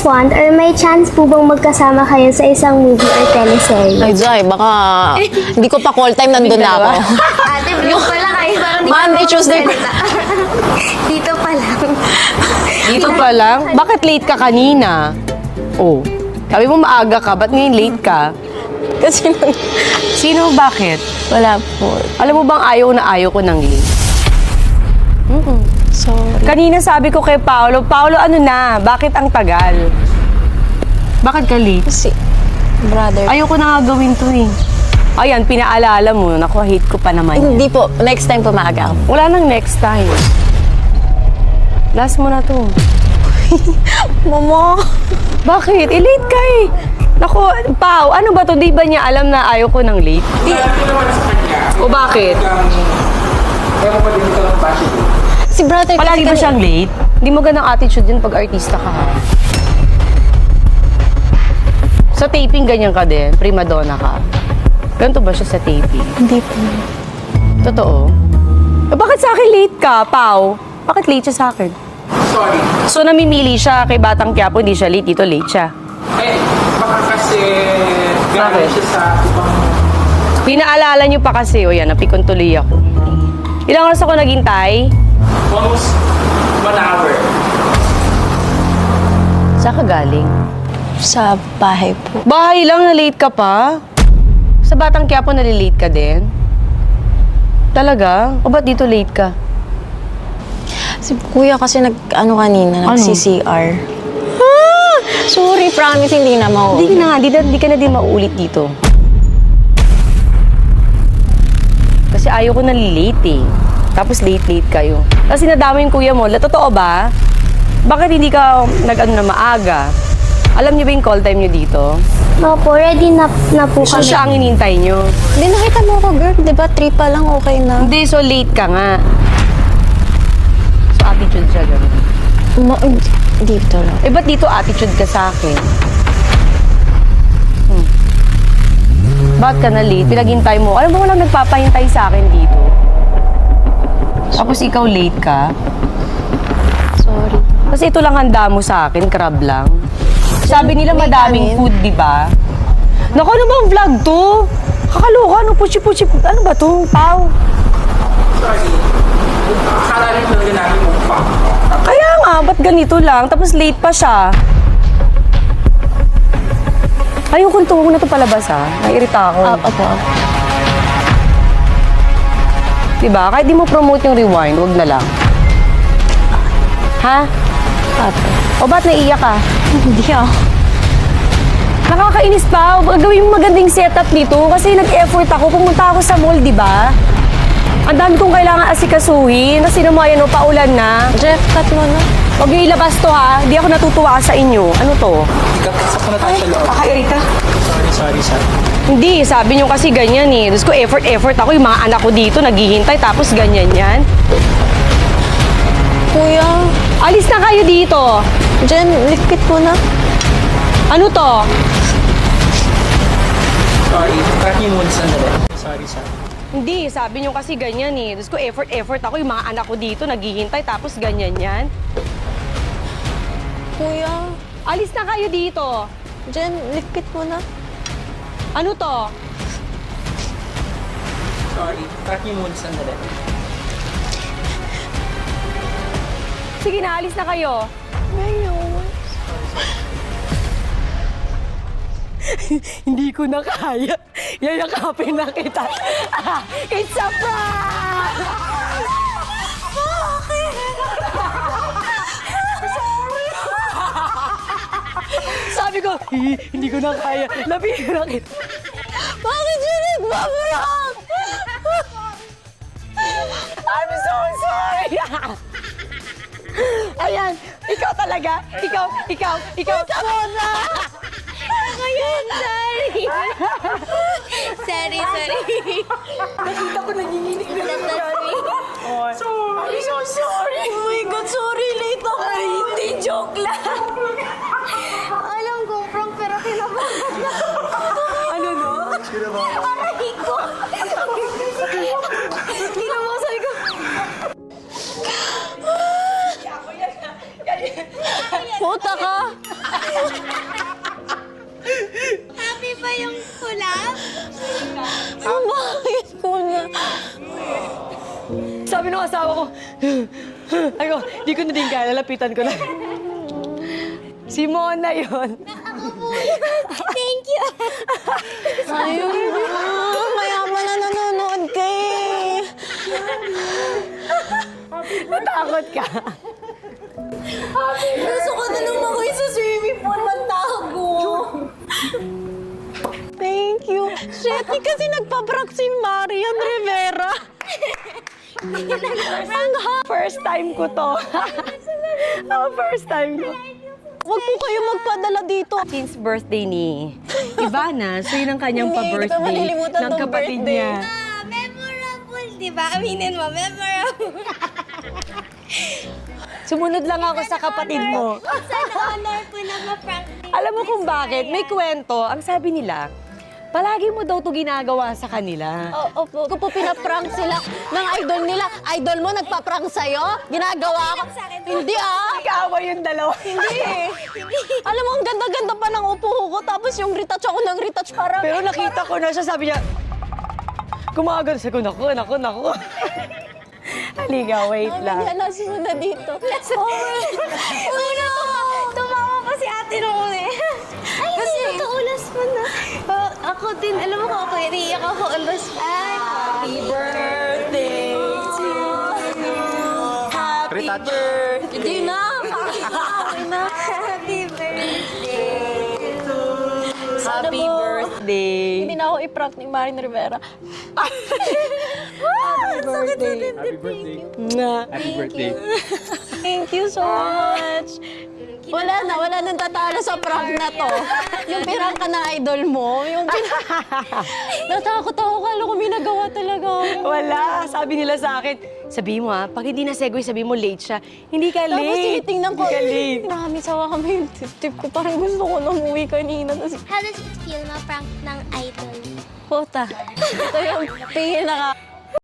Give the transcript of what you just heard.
want or may chance po bang magkasama kayo sa isang movie or teleserye? Ay, Jai, baka hindi ko pa call time, nandun na ako. Ate, vlog pala kayo. Parang di Monday, ka Tuesday. magsalita. Dito pa lang. Dito pa lang? Bakit late ka kanina? Oh, sabi mo maaga ka, ba't ngayon late ka? Kasi Sino, bakit? wala po. Alam mo bang ayaw ko ng late? Sorry. Kanina sabi ko kay Paolo, ano na, bakit ang tagal? Bakit ka late? Kasi, brother. Ayoko na nga gawin to eh. Ayan, pinaalala mo, naku, hate ko pa naman yan. Hindi po. Next time po maaga ako. Wala nang next time. Last mo na to. Mama! Bakit? Late ka eh. Naku, Pao, ano ba to? Di ba niya alam na ayaw ko ng late? O bakit? Si brother Palagi ba kasi siyang late? Hindi mo ganang attitude yun pag artista ka. Ha? Sa taping, ganyan ka din? Prima donna ka? Ganito ba siya sa taping? Hindi po. Totoo? Eh, bakit sa akin late ka, Pao? Bakit late siya sa akin? Sorry. So, namimili siya kay Batang Quiapo, hindi siya late, dito late siya. Eh, baka kasi Bakit? galing siya sa ibang... Pinaalala niyo pa kasi, o yan, napikon tuloy ako. Ilang oras ako naghintay? Almost 1 hour. Saan ka galing? Sa bahay po. Bahay lang, na late ka pa? Sa Batang Quiapo, nalilate ka din? Talaga? O ba't dito late ka? Si kuya kasi nag-ano kanina, Ano? nag-CCR. Sorry, promise, hindi na mauwi. Hindi na nga, di ka na din mauulit dito. Kasi ayaw ko nalilate eh. Tapos late-late kayo. Tapos sinadama yung kuya mo, totoo ba? Bakit hindi ka nag-ano na maaga? Alam niyo ba yung call time niyo dito? Opo, ready na po So kami. siya ang inintay niyo. Hindi, nakita mo ako, girl. Di ba, 3 pa lang, okay na. Hindi, so late ka nga. So attitude siya ganun. Dito lang. Eh, ba't dito attitude ka sa akin? Ba't ka na late? Pinaghintay mo. Alam mo walang nagpapahintay sa akin dito. Tapos ikaw late ka. Sorry. Kasi ito lang handa mo sa akin, crab lang. Sabi nila may madaming kanin. food, di ba? Naku, ano bang vlog to? Kakaloka, ano puchi-puchi. Ano ba to, Pao? Sorry. Akala rin talaga namin mukbang. Kaya nga, ba't ganito lang? Tapos late pa siya. Ayoko nito, huwag na ito palabas ha. Nairita ako. Opo. Diba? Kahit di mo promote yung rewind, huwag na lang. Ha? Opo. O ba't naiyak ka? Hindi ako. Nakakainis pa. Gawin mo magandang setup dito kasi nag-effort ako. Pumunta ako sa mall, di ba? Ang dami kong kailangan asikasuhin. Kasi naman yan, paulan na. Jeff, cut mo na. Huwag niyo ilabas to ha. Hindi ako natutuwa sa inyo. Ano to? Kapasok ko na tayo sa loob. Kakairita. Sorry. Hindi, sabi niyo kasi ganyan eh. Diyos ko, effort ako. Yung mga anak ko dito, naghihintay. Tapos ganyan yan. Kuya, Alis na kayo dito. Jen, likpit mo na. Ano to? Sorry. Cut niyo muna sandali. Sorry. Hindi, sabi niyo kasi ganyan eh. Diyos ko, effort ako. Yung mga anak ko dito, naghihintay. Tapos ganyan yan. Kuya, Alis na kayo dito. Jen, likpit mo na. Ano to? Sorry. Cut niyo muna sandali. Sige na, alis na kayo. Hindi ko na kaya. Yayakapin na kita. It's a prank! Sabi ko, hindi ko na kaya. Labihin na kita. Bakit yun nagbabayak? I'm so sorry. Ayan, ikaw talaga. Ikaw. Mona! Ngayon, sorry. Sorry. Nakita ko nanginginig na Sorry. Sorry, so sorry. Oh my God, sorry. Late ako. Hindi, joke lang. Alam ko, prank, pero kinabahan na. Ano no? Aray ko. Kinabahan, sabi ko. Puta ka! sabi ng asawa ko, ako, di ko na din kaya, lalapitan ko na. Si Mona yun. Thank you. Ayun na. Mayaman na nanonood ka eh. Natakot ka. Gusto ko na lumakoy sa swimming pool. Magtago. Thank you. Shit, di kasi nagpa-prank si Marian Rivera. First time ko to. First time ko. Huwag po kayo magpadala dito. Since birthday ni Ivana, so yun ang kanyang Hindi, hindi ko pa-birthday malilimutan ng tong kapatid birthday. niya. Memorable, di ba? Aminin mo, memorable. Sumunod lang ako sa kapatid mo. Sana honor po na ma-prank din. Alam mo kung bakit? May kwento. Ang sabi nila, palagi mo daw to ginagawa sa kanila. Opo, kung po pinaprank sila ng idol nila, idol mo nagpa-prank sa'yo? Ginagawa ko? Hindi ah! Nag-aaway yung dalawa. Hindi eh. Alam mo, ang ganda-ganda pa ng upo ko, tapos yung retouch ako ng retouch para... Pero nakita ko na siya, sabi niya, kumagal sa ko, naku. Halika, wait lang. Nanas mo na dito. Una, tumawa pa si ate nung eh. Ay, kasi nakaulas mo na. Ako din, alam mo ko ako, iniiyak ako ulas. Ay, happy birthday to you. Happy Retouch. birthday. Hindi na! Happy birthday to Happy mo. birthday. Hindi na ako i-prank ni Marian Rivera. birthday. Happy birthday. Nga. Happy birthday. Thank you so much. Wala nang tatalo sa prank na to. Yung pirang ka na idol mo, natakot ako, kala ko may nagawa talaga. Wala. Sabi nila sa akin, sabi mo ha, pag hindi na segue, sabi mo late siya. Hindi ka Tapos late. tinitingnan ko, Hindi ka late. marami sawa kami yung tip ko. Parang gusto ko na umuwi kanina. Tapos, How does it feel ma-prank ng idol? puta. Ito yung pinaka